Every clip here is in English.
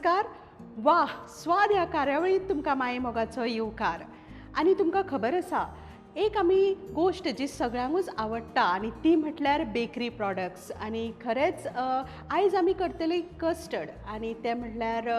नमस्कार. वा स्वाद ह्या कार्यावळीत तुमकां माये मोगाचो येवकार. आनी तुमकां खबर आसा एक आमी गोश्ट जी सगळ्यांकूच आवडटा आनी ती म्हटल्यार बेकरी प्रॉडक्ट्स. आनी खरेंच आयज आमी करतली कस्टर्ड आनी तें म्हटल्यार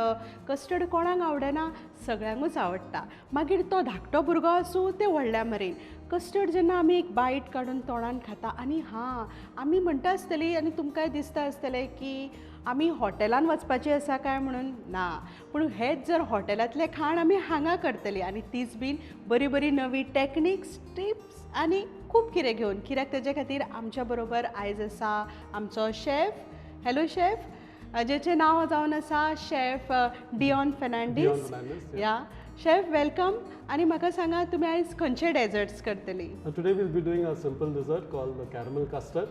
कस्टर्ड कोणाक आवडना, सगळ्यांकूच आवडटा. मागीर तो धाकटो भुरगो आसूं ते व्हडल्या मेरेन कस्टर्ड जेन्ना आमी एक बायट काडून तोंडान खाता आनी आमी म्हणटा आसतलीं आनी तुमकांय दिसता आसतलें की आमी हॉटेलान वचपाचीं आसा काय म्हणून. ना, पूण हेच जर हॉटेलांतलें खाण आमी हांगा करतलीं आनी तीच बीन बरी बरी नवी टॅक्निक्स, टिप्स आनी खूब कितें घेवन. कित्याक तेजे खातीर आमच्या बरोबर आयज आसा आमचो शेफ. हॅलो शेफ, जेचें नांव जावन आसा शेफ डियॉन फेर्नांडीस. या शेफ वेलकम. आनी म्हाका सांगा तुमी आयज खंयचे डेजर्ट्स करतली? Today we'll be doing a simple dessert called the caramel custard.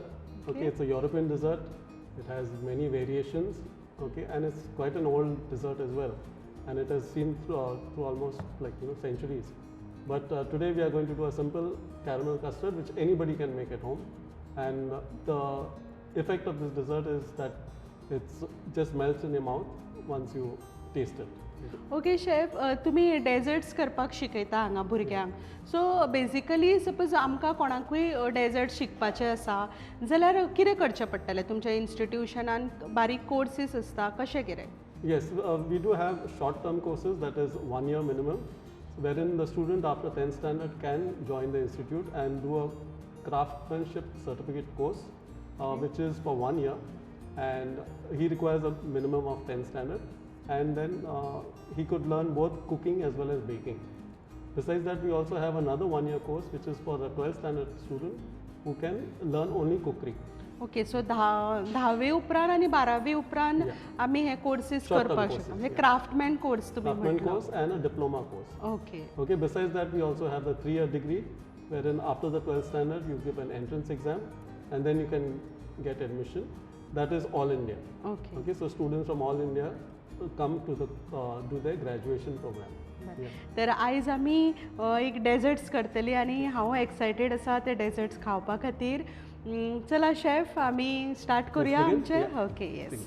Okay, it's a European dessert. It has many variations. Okay, and it's quite an old dessert as well, and it has seen through almost centuries. But today we are going to do a simple caramel custard which anybody can make at home, and the effect of this dessert is that it just melts in your mouth once you taste it. Okay chef, तुमी desserts करपाक शिकयता हांगा भुरग्यांक. So basically suppose आमकां कोणाकूय desert शिकपाचें आसा जाल्यार कितें करचें पडटलें? तुमच्या इन्स्टिट्यूशनान बारीक कोर्सीस आसता, कशें कितें? Yes, we do have short-term courses, that is 1 year minimum, wherein the student after 10th standard can join the institute and do a craftsmanship certificate course, which is for 1 year, and he requires a minimum of 10th standard. And then he could learn both cooking as well as baking. Besides that, we also have another 1 year course which is for a 12th standard student who can learn only cookery. Okay, so 10वी उपरांत आनी 12वी उपरांत आमी हे courses करपाक शकता. म्हणजे क्राफ्टमॅन course तुमी Craftsman म्हटलो. course and a diploma course. Okay. Okay, besides that, we also have the 3-year degree wherein after the 12th standard you give an entrance exam and then you can get admission. That is all India. Okay. Okay, so students from all India come to do their graduation program. Yeah. तर आयज आमी एक desserts करतली आनी हांव excited आसा ते desserts खावपा खातीर. चला शेफ, आमी स्टार्ट करुया आमचे. Okay, yes.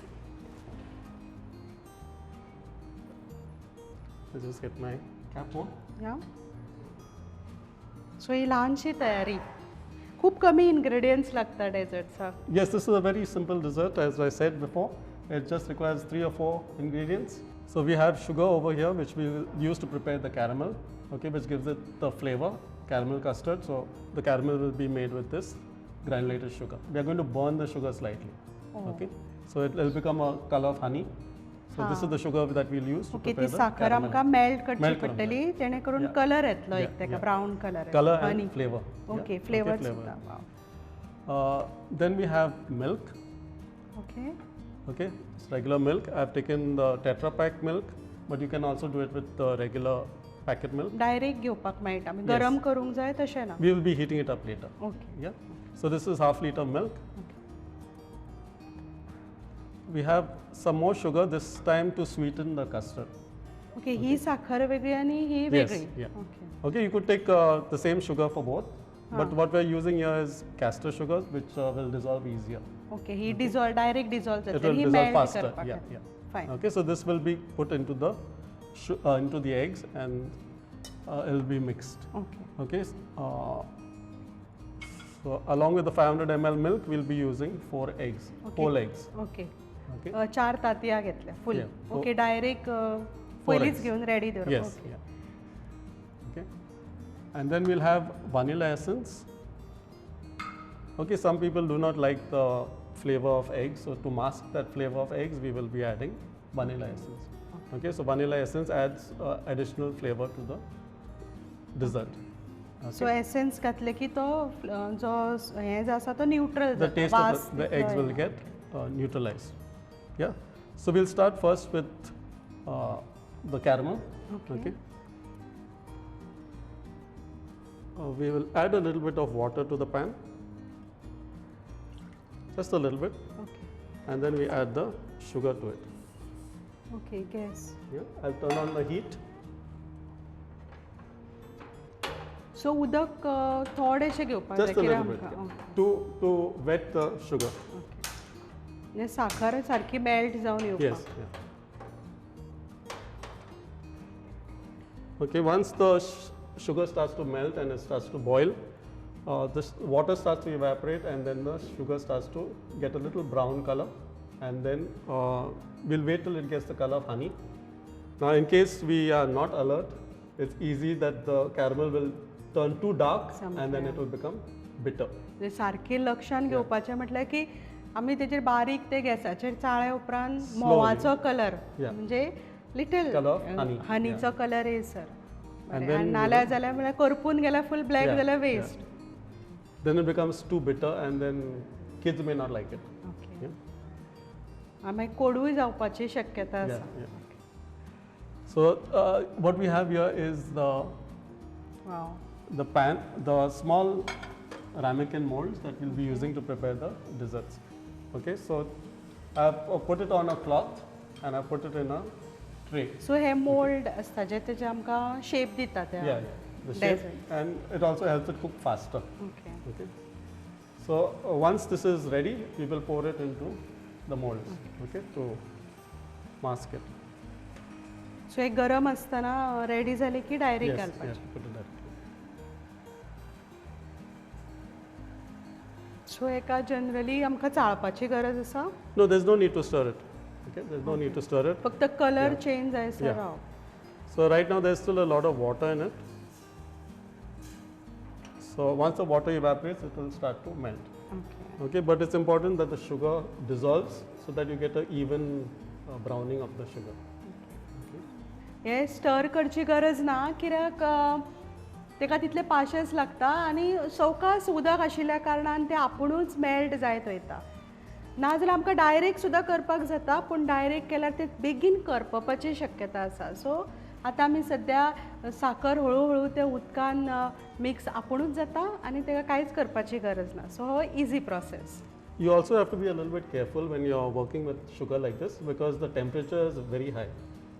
I'll just get my cap on. या सो ही ल्हानशी तयारी, खूप कमी इन्ग्रेडियंट्स लागता डेजर्ट्साक. Yes, this is a very simple dessert, as I said before. It just requires 3 or 4 ingredients. So we have sugar over here, which we will use to prepare the caramel, okay, which gives it the flavor, caramel custard. So the caramel will be made with this granulated sugar. We are going to burn the sugar slightly, okay. So it will become a color of honey. So this is the sugar that we'll use to okay, ती prepare the साखर caramel. आमकां melt करची Melt करून पडटली जेणे करून Yeah. Colour येतलो एक Yeah, तेका yeah. Brown colour. Color and flavor. Okay, Yeah. Flavour Okay, flavor. सुद्दां. Then we have milk. Okay. Okay, it's regular milk. I've taken the Tetra Pak milk, but you can also do it with the regular packet milk. Direct घेवपाक मेळटा, गरम करूंक जाय तशें ना. We will be heating it up later. Okay. Yeah. So this is half liter milk. We have some more sugar this time to sweeten the custard. Okay, ही साखर वेगळी आणि ही Yes. वेगळी. Yeah. Okay. Okay, you could take the same sugar for both, but what we're using here is castor sugar, which will dissolve easier. Okay, he dissolve direct dissolve It जातली, will he dissolve melt faster. करपाक. Yeah, yeah. Fine. Okay, so this will be put into the eggs and it will be mixed. Okay. Okay, so along with the 500 ml milk, we'll be using 4 eggs, whole eggs. Okay. Okay. 4 तांतयां घेतल्या full. Yeah. Okay, direct Four पयलीच eggs. घेवन ready दवरप. Yes. Yeah. Okay, and then we'll have vanilla essence. Okay, some people do not like the flavor of eggs, so to mask that flavor of eggs, we will be adding vanilla essence. Okay, so vanilla essence adds additional flavor to the dessert. Okay. So essence घातले की तो जो हे जो आसा तो neutral The taste of the eggs will get neutralized. Yeah. So we'll start first with the caramel. Okay. We will add a little bit of water to the pan. Just a little bit. Okay. And then we add the sugar to it. Okay, gas. Yeah. I'll turn on the heat. सो उदक थोडेशें घेवपाक जाय Just a कित्याक little bit. आमकां. To wet the sugar. Okay. म्हणजे साखर सारकी melt जावन येवपाक. Yes. Yeah. Okay, once the sugar starts to melt and it starts to boil, the water starts to evaporate and then the sugar starts to get a little brown color, and then we'll wait till it gets the color of honey. Now in case we are not alert, it's easy that the caramel will turn too dark and then it will become bitter. म्हणजे सारखे लक्षात घेवपाचें म्हटल्यार की आमी तेजेर बारीक ते गॅसाचेर चाळ्या उपरांत म्होवाचो कलर म्हणजे लिटल हनीचो कलर येयसर नाल्यार जाल्यार म्हळ्यार करपून गेल्यार फूल ब्लॅक जाल्यार waste. Then it becomes too bitter and then kids may not like it. Okay. मागीर कोडूय जावपाची शक्यता आसा. So what we have here is the pan, the small ramekin molds that we'll be using to prepare the desserts. Okay, so I've put it on a cloth and I put it in a tray. So हे mould आसता जे तेजे आमकां shape दिता ते. The shape, and it also helps it cook faster. Okay. So once this is ready, we will pour it into the molds. Okay, to mask it. So एक गरम असताना रेडी झाले की डायरेक्ट घालपाचे. Yes, put it directly. So एका generally आमकां चाळपाची गरज आसा? No, there's no need to stir it. Okay, there's no need to stir it. फक्त कलर चेंज जायसर Rao. So right now there's still a lot of water in it. So once the water evaporates, it will start to melt. Okay, but it's important that the sugar dissolves so that you get an even browning of the sugar. हे stir करची गरज ना कित्याक तेका तितले पाशस लागता आनी सवकास उदक आशिल्ल्या कारणान ते आपुणूच मेल्ट जायत वयता. नाजाल्यार आमकां डायरेक्ट सुद्दां करपाक जाता पूण डायरेक्ट केल्यार ते बेगीन करपपाची शक्यता आसा. सो आतां आमी सद्या साखर हळू हळू ते उदकान मिक्स आपुणूच जाता आनी तेका कांयच करपाची गरज ना. सो हो easy process. You also have to be a little bit careful when you're working with sugar like this because the temperature is very high.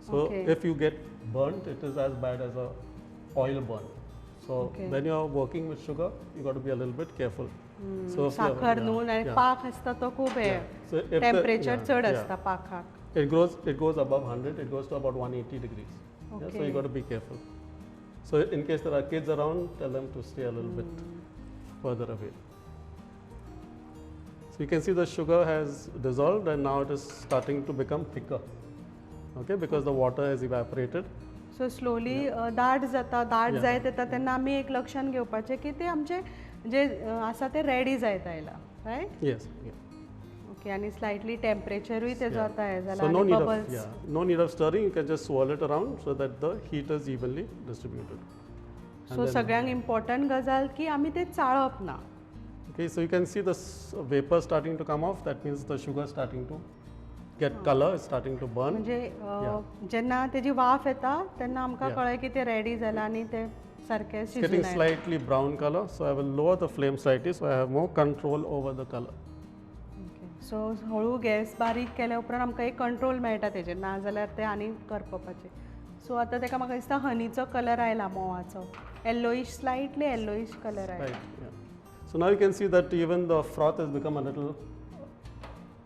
So if you get burnt, it is as bad as a oil burn. So when you're working with sugar, you got to be a little bit careful. So साखर नून आणि पाक असता तो खूप आहे. Temperature चढ असता पाकाक. It goes above 100. It goes to about 180 degrees. So you got to be careful. So in case there are kids around, tell them to stay a little bit further away. So you can see the sugar has dissolved and now it is starting to become thicker. Okay, because the water has evaporated. So slowly दाट जाता, दाट जायत येता तेन्ना आमी एक लक्षात घेवपाचें की ते आमचे जे आसा ते रेडी जायत आयला, रायट? Yes. ओके, आनी स्लायटली टेम्परेचरूय तेजो आता हे जाला. So no need of stirring. You can just swirl it around so that the heat is evenly distributed. So सगळ्यांत इम्पॉर्टंट गजाल की आमी ते चाळप ना. Okay, so you can see the vapor starting to come off. That means the sugar starting to get color, it's starting to burn. म्हणजे जेन्ना तेजी वाफ येता तेन्ना आमकां कळय की ते रेडी जाला आनी ते सारके शिजून getting slightly brown color, so I will lower the flame slightly so I have more control over the color. सो हळू गॅस बारीक केल्या उपरांत आमकां एक कंट्रोल मेळटा तेजेर, ना जाल्यार ते आनी करपपाचें. सो आतां तेका म्हाका दिसता हनीचो कलर आयला मोवाचो, येल्लोइश, स्लायटली येल्लोइश कलर आयला. So now you can see that even the froth has become a little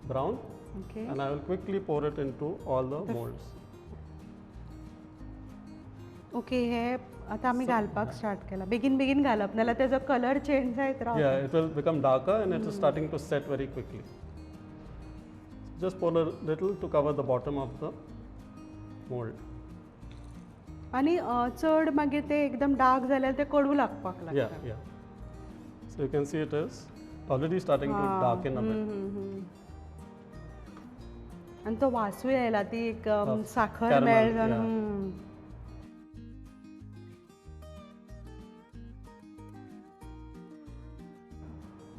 brown. Okay. And I will quickly pour it into all the molds. Okay, हे आता आमी घालपाक start केला. बेगीन घालप नाल्यार तेजो कलर चेंज जायत रावता. Yeah, it will become darker and it is starting to set very quickly. Just pour a little to cover the bottom of the mold. आनी चड मागीर ते एकदम डार्क जाल्यार ते कडू लागपाक लागता. Yeah. So you can see it is already starting to darken a bit. आणि तो वासूय आयला, ती एक साखर मेळ.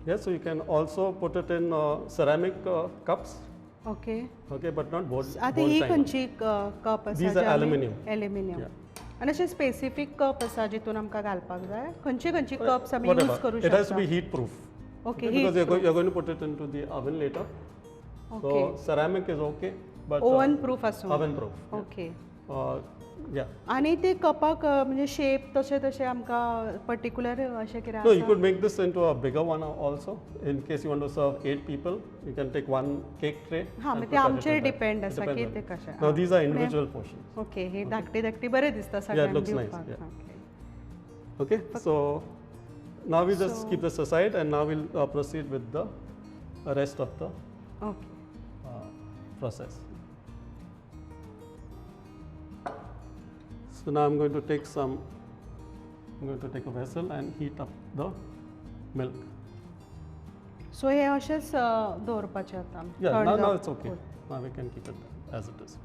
Yes, so you can also put it in ceramic cups. Okay, but not bold. आता ही खंयची कप आसा? These are aluminum. Aluminum. आणि अशे स्पेसिफिक कप आसा जितून आमकां घालपाक जाय? खंयची कप्स आमी यूज करू शकता? It has to be heat proof. Okay, because you're going to put it into the oven later. So ceramic is okay, but oven proof asu. Oven proof. Okay. Yeah. आणि ते कपाक म्हणजे shape तसे तसे आमकां particular अशें कितें No, you आसा? could make this into a bigger one also. In case you want to serve 8 people, you can take one cake tray. हां and म्हणजे ते prepare it आमचेर with that. डिपेंड It आसा depends की on ते you. कशें. Now these are पण हे- individual portions. Okay हे धाकटे धाकटे बरे दिसता Yeah, it सगळ्यांक looks nice. दिवपाक. Yeah. Okay. Okay, so now we just So- keep this aside, and now we'll proceed with the rest of the okay. process. So now I'm going to take a vessel and heat up the milk. सो हे अशेंच दवरपाचें आतां. Yeah, now it's okay. Now we can keep it as it is.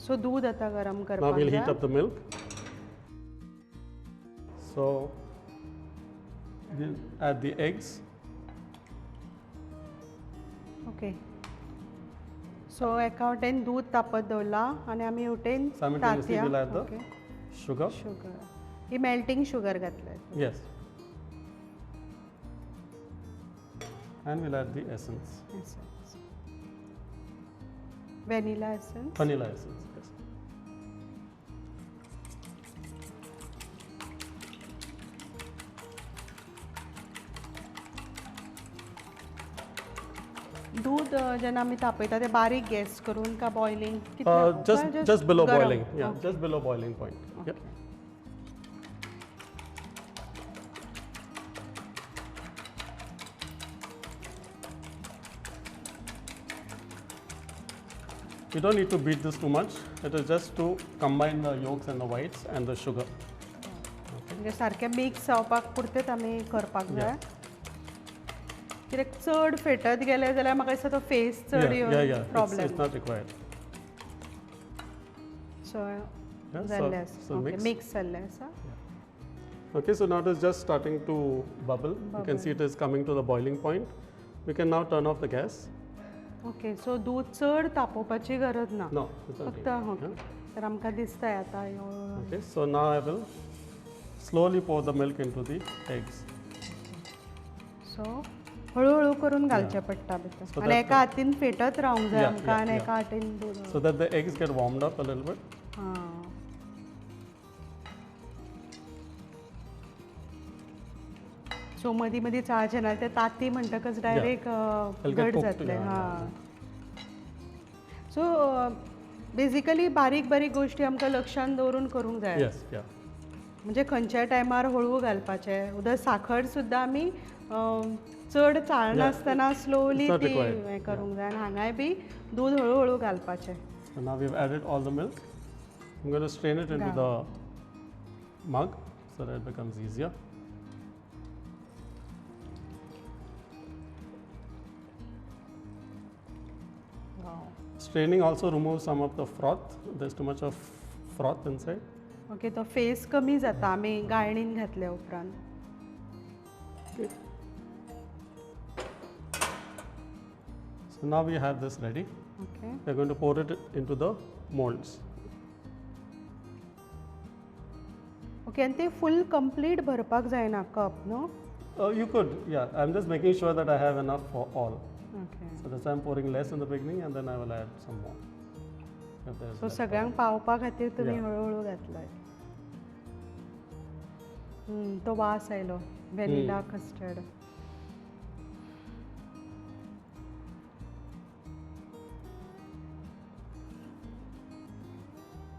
सो दूद आतां गरम Now करपाक we'll heat जाय. up the milk. So we'll add the eggs. Okay. So एका वटेन दूद तापत दवरला आनी आमी वटेन Simultaneously तांतयां. we'll add the okay. sugar. Sugar. He melting sugar घातले. Yes. And we'll add the essence. Vanilla essence. Vanilla essence. Yes. दूध जेन्ना आमी तापयता ते बारीक गॅस करून का boiling? Just below boiling. Yeah, just below boiling point. Yep. You don't need to beat this too much. It is just to combine the yolks and the whites and the sugar. म्हणजे सारकें mix जावपाक पुरतेंच आमी करपाक जाय. कित्याक चड फेटत गेले जाल्यार म्हाका दिसता तो फेस चड Yeah. Problem. It's not required. So Yeah, जाल्ले so आसा. Okay, mix. मिक्स जाल्ले आसा. Okay, so now it is just starting to bubble. You can see it is coming to the boiling point. We can now turn off the gas. Okay, so दूद चड तापोवपाची गरज ना. No, it's not फक्त needed. Okay. तर आमकां दिसता आतां ह्यो- Okay, so now I will slowly pour the milk into the eggs. सो हळूहळू करून घालचें पडटा भितर. So आनी that- एका हातीन फेटत रावंक जाय Yeah, आमकां आनी yeah. एका हातीन दूद. So that the eggs get warmed up a little bit. हां. सो मदीं मदीं चाळचें ना ते ताती म्हणटकच डायरेक्ट It'll get घट cooked, जातले. yeah, हां. सो बेजिकली बारीक बारीक गोश्टी आमकां लक्षान दवरून करूंक जाय. Yes, yeah. म्हणजे खंयच्या टायमार हळू घालपाचें. उदक साखर सुद्दां आमी चड चाळनासतना स्लोली it's not ती required. हें करूंक जाय. आनी हांगाय बी दूद हळू घालपाचें. So now we've added all the milk. I'm going to strain it into Yeah. the mug so that it becomes easier. Straining also removes some of the froth. There's too much of froth inside. Okay, तो face कमी जाता आमी गाळणीन घातल्या उपरांत. Okay. So now we have this ready. Okay. We're going to pour it into the molds. Okay, आनी ते full complete भरपाक जायना कप न्हू? You could, yeah. I'm just making sure that I have enough for all. Okay. So that's why I'm pouring less in the beginning and then I will add some more. If there's so left सगळ्यांक पावपा खातीर तुमी Yeah. हळूहळू घातलाय. तो वास आयलो vanilla custard.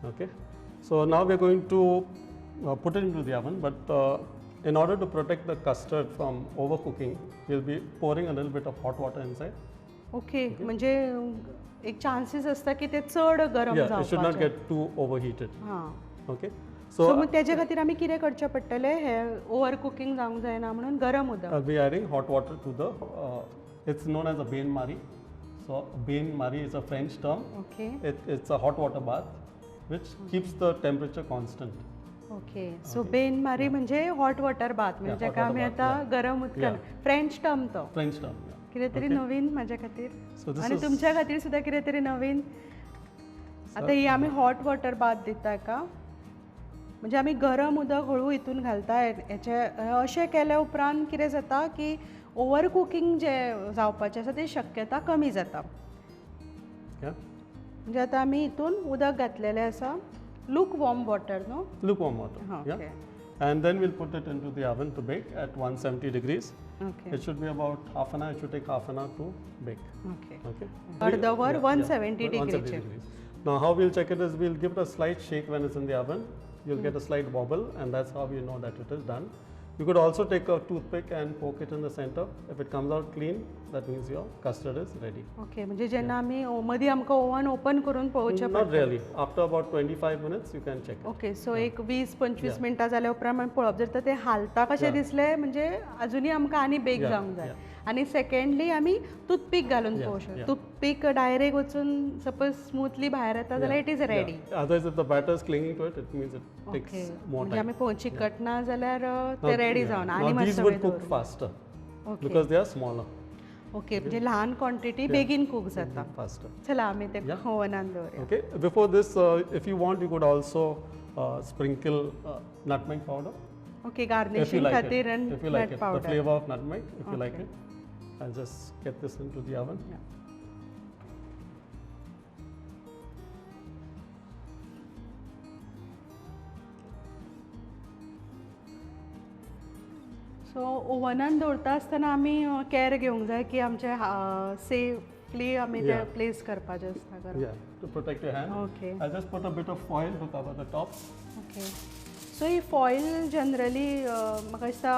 Okay, so now we're going to put it into the oven, but in order to protect the custard from overcooking, we'll be pouring a little bit of hot water inside. Okay, म्हणजे एक chances असता की ते चड गरम Yeah, it should not जावपाचें. get too overheated. हां. Okay, सो so मग तेजे खातीर आमी कितें करचें पडटलें? हे ओवर कुकिंग जावंक जायना म्हणून गरम उदक. I'll be adding hot water to the, it's known as a bain marie. So bain marie is a French term. Okay. It's a hot water bath which keeps the temperature constant. Okay, so Ben मारी म्हणजे hot water bath म्हणजे Yeah, hot जेका आमी water bath, आतां yeah. गरम उदकान. Yeah. French term तो. French term. Yeah. कितें तरी Okay. नवीन म्हाज्या खातीर. So this आनी is- तुमच्या खातीर सुद्दां कितें तरी नवीन. आतां ही आमी हॉट वॉटर बाथ दिता का? म्हणजे आमी गरम उदक हळू हितून घालता. हेचे अशें केल्या उपरांत कितें जाता की ओवर कुकिंग जे जावपाचें आसा ती शक्यता कमी जाता. Yeah. म्हणजे आतां आमी हितून उदक घातलेलें आसा लूक वॉर्म वॉटर नो lukewarm water. Okay. Yeah. And then we'll put it into the oven to bake at 170 degrees. Okay It should be about half an hour. It should take half an hour to bake. Okay Okay. अर्धवर Yeah, 170 170 डिग्रीचे degrees. Now, how we'll check it is we'll give it a slight shake when it's in the oven. You'll get a slight wobble, and that's how you know that it is done. You could also take a toothpick and poke it in the center. If it comes out clean, that means your custard is ready. Okay म्हणजे जेन्ना आमी मदीं आमकां oven open करून पळोवचें Not पडटा really. After about 25 minutes, you can check it. Okay so एक 20-25 मिनटां जाल्या उपरांत आमी पळोवप जर तर तें हालता कशें दिसलें म्हणजे अजुनूय आमकां आनी बेक Yeah, जावंक जाय yeah. आनी सेकंडली आमी टूथपीक घालून Yeah, पळोवंक शकता yeah. टूथपीक डायरेक्ट वचून सपोज स्मूथली भायर येता जाल्यार it is ready Yeah. Otherwise, if the batter is clinging to it, it means it takes okay more म्हणजे time. आमी पळोवंक चिकटना जाल्यार ते Now, रेडी yeah. जावन Now आनी these मातसो would वेळ cook दवरून. faster okay because they are smaller. Okay म्हणजे ल्हान क्वॉन्टिटी बेगीन कूक जाता Faster. चला आमी ते Yeah. ओवनान दवरया Okay. Before this, if you want, you could also sprinkle nutmeg powder. Okay If you garnishing like खातीर it. आनी If you like nut it. The powder flavor of nutmeg, if you like Okay. it. I'll just get this into the oven. सो ओवनान दवरता आसतना आमी care घेवंक जाय की आमचे safely आमी ते Yeah. प्लेस करपाचें आसता घरा Yeah, to protect your hand. Okay I'll just put a bit of foil to cover the top. Okay so he foil generally म्हाका दिसता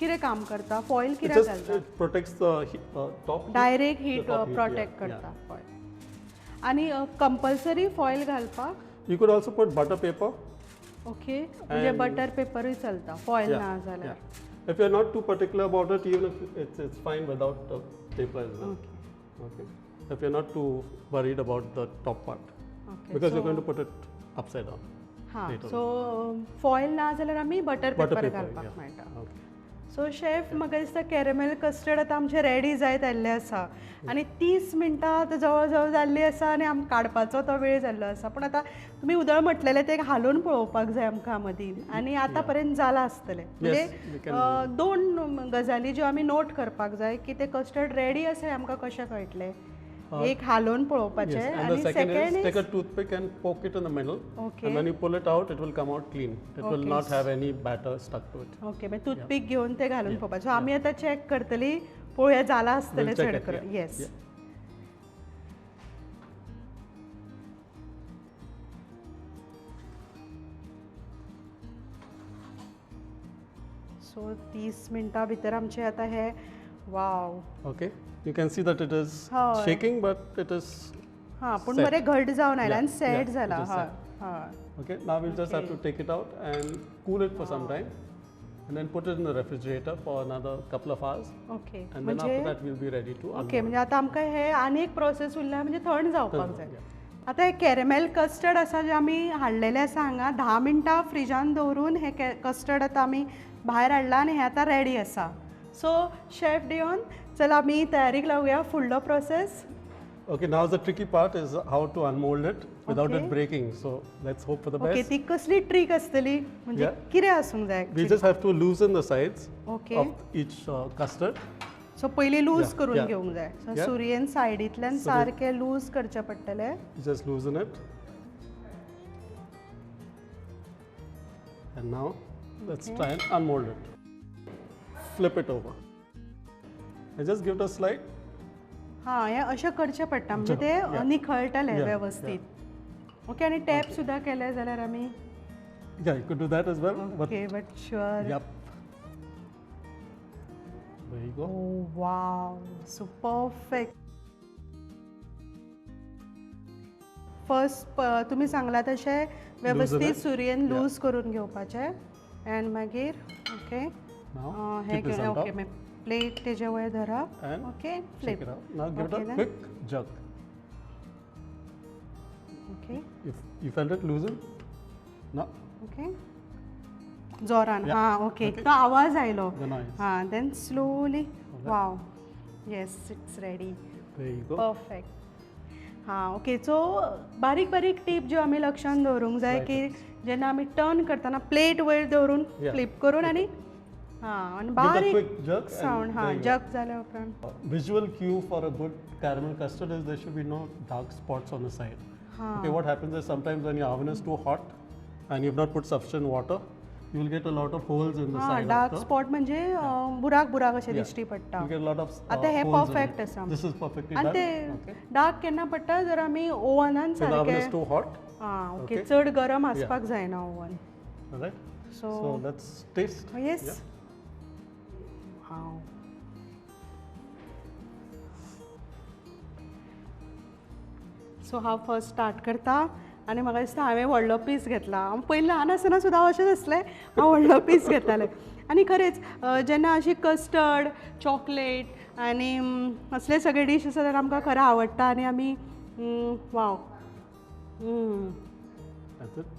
कितें काम करता फॉयल It कित्याक just घालता it protects the top. heat, direct the heat top heat, protect yeah, करता yeah. Foil आनी compulsory foil घालपाक You could also put butter paper. Okay म्हणजे And- बटर पेपरूय चलता फॉयल Yeah, ना जाल्यार yeah. If you're not too particular about it, even if it's fine without the paper as well. Okay Okay. If you're not too worried about the top part, okay because you're going to put it upside down. हां later सो foil ना जाल्यार आमी butter Butter paper paper, घालपाक yeah. मेळटा Okay. सो chef म्हाका दिसता caramel custard आतां आमचें रेडी जायत आयल्लें आसा आनी 30 मिनटां आतां जवळ जवळ जाल्लीं आसा आनी आमकां काडपाचो तो वेळ जाल्लो आसा पूण आतां तुमी उदळ म्हटलेलें तें हालोवन पळोवपाक जाय आमकां मदीं आनी आतां पर्यंत जालां आसतलें म्हणजे we दोन गजाली ज्यो आमी नोट करपाक जाय की तें कस्टर्ड रेडी आसा हें आमकां कशें कळटलें एक हालोवन Yes. पळोवपाचें And the आनी second is second take a toothpick and poke it in the middle. Okay. And when you pull it out, it will come out clean. It will Okay. not have any batter stuck to it. Okay मागीर toothpick घेवन ते घालून Yeah. पळोवपाचें सो आमी आतां check करतलीं पळोवया जालां आसतलें We'll check चड it, करून yeah. Yes Yeah. सो 30 मिनटां भितर आमचें आतां हे वाव Okay. You can see that it is Hi. shaking, but it is हां पूण set. बरें घट जावन आयलां आनी Yeah, सेट yeah, जाला it is हय set. हय okay. Now we'll just have to Okay. take it out and cool it for some time, and then put it in the refrigerator for another couple of hours, okay and then म्हणजे after that we'll be ready to okay unmold. म्हणजे आतां आमकां हे आनी एक process Urla म्हणजे थंड जावपाक जाय Yeah. आतां हे कॅरेमेल कस्टर्ड आसा जें आमी हाडलेलें आसा हांगा 10 मिनटां फ्रिजान दवरून हे कस्टर्ड आतां आमी भायर हाडलां आनी हें आतां रेडी आसा सो शेफ डियोन चल आमी तयारीक लावया फुडलो process Okay. Now the tricky part is how to unmold it without Okay. it breaking. So let's hope for the okay best. ती कसली ट्रीक आसतली म्हणजे Yeah. कितें आसूंक जाय We just have to loosen the sides Okay. of each custard. सो पयलीं loose Yeah, करून yeah. घेवंक जाय सो Yeah. सुरयेन सायडींतल्यान So सारकें लूज करचें पडटलें You just loosen it. And now let's try and unmold it. Flip it over. And just give it a slide. हां हें अशें करचें पडटा म्हणजे Yeah. तें निखळटलें Yeah, वेवस्थीत ओके आनी टॅप सुद्दां केलें जाल्यार आमी Yeah, you could do that as well. Okay but sure Yep. There you go. Wow so perfect first तुमी सांगला तशें वेवस्थीत it. सुरयेन Yeah. लूज करून घेवपाचें एंड मागीर ओके Now हें keep this घेवन on ओके top मागीर प्लेट तेजे वयर धरप and okay shake flip it out. Now give Okay, it a then. quick jerk. Okay If you felt it loosen. No. Okay जोरान Yeah. हां okay Okay. तो आवाज आयलो The noise. हां then slowly Alright. Wow yes it's ready There you go. Perfect हां okay so बारीक बारीक टीप ज्यो आमी लक्षान दवरूंक जाय Right. की जेन्ना आमी टर्न करतना प्लेट वयर दवरून Yeah. फ्लिप करून आनी हां आनी Give it a बारीक quick jerk and सावंड हां there you go. जग जाल्या उपरांत Visual cue for a good caramel custard is there should be no dark spots on the side. हां Okay, what happens is sometimes when your oven is too hot, and you've not put sufficient water, you will get a lot of holes in the side dark of the. Spot म्हणजे बुराक बुराक अशें Yeah. दिश्टी पडटा. You get a lot of आता हे holes in perfect it. आसा. This is perfectly आनी done. ते Okay. डार्क केन्ना पडटा जर आमी ओवनान When the oven is सारके too hot. आं ओके Okay. चड गरम आसपाक जायना oven. All right. So let's taste. Yes. Yeah. वाव. सो हांव फर्स्ट स्टार्ट करता आनी म्हाका दिसता हांवें व्हडलो पीस घेतला. हांव पयलीं ल्हान आसतना सुद्दां अशेंच आसलें, हांव व्हडलो पीस घेतालें. आनी खरेंच जेन्ना अशी कस्टर्ड चॉकलेट आनी असले सगळे डीश आसा जाल्यार आमकां खरें आवडटा आनी आमी वाव. That's it.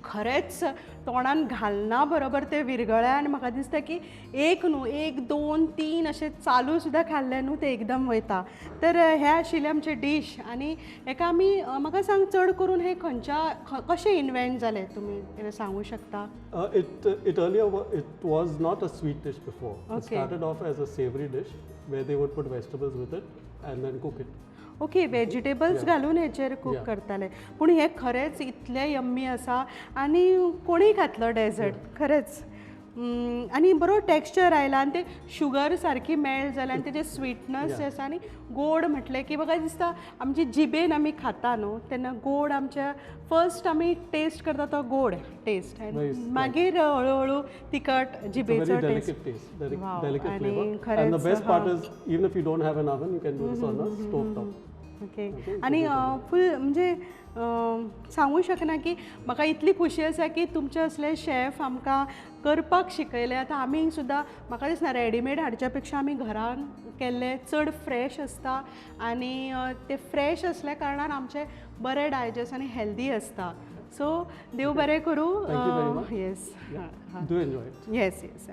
खरेंच तोंडान घालना बरोबर ते विरगळ्या आनी म्हाका दिसता की एक न्हू 1, 2, 3 अशें चालू सुद्दां खाल्लें न्हू ते एकदम वयता. तर हे आशिल्ले आमचे डीश आनी हेका आमी म्हाका सांग चड करून हे खंयच्या कशें इन्वेंट जालें तुमी सांगूं शकता? It earlier it was not a sweet dish before. It Okay. started off as a savory dish where they would put vegetables with it and then cook it. Okay vegetables Yeah. घालून हेचेर कूक Yeah. करताले. पूण हे खरेंच इतलें yummy आसा आनी कोणीय खातलो desert खरेंच. आनी बरो टेक्स्चर आयला आनी ते शुगर सारकी मेल्ट जाल्या आनी तेजे स्वीटनस Yeah. आसा आनी गोड म्हटलें की म्हाका दिसता आमची जिबेन आमी खाता न्हू तेन्ना गोड आमच्या फर्स्ट आमी टेस्ट करता तो गोड टेस्ट Nice, आनी nice. मागीर हळूहळू तिखट It's a जिबेचो very taste. delicate taste, Wow. delicate आणि flavor. And the खरेंच, best part हा. is even if you don't have an oven, you can do this on a stove top. Okay Okay, आनी so फूल म्हणजे सांगू शकना की म्हाका इतली खुशी आसा की तुमचे असले शेफ आमकां करपाक शिकयले. आतां आमी सुद्दां म्हाका दिसना रेडीमेड हाडच्या पेक्षा आमी घरान केल्ले चड फ्रेश आसता आनी ते फ्रेश असल्या कारणान आमचे बरे डायजेस्ट आनी हेल्दी आसता. सो देव बरें करूं. Thank you very much. Yes Yeah. Do enjoy it. Yes yes.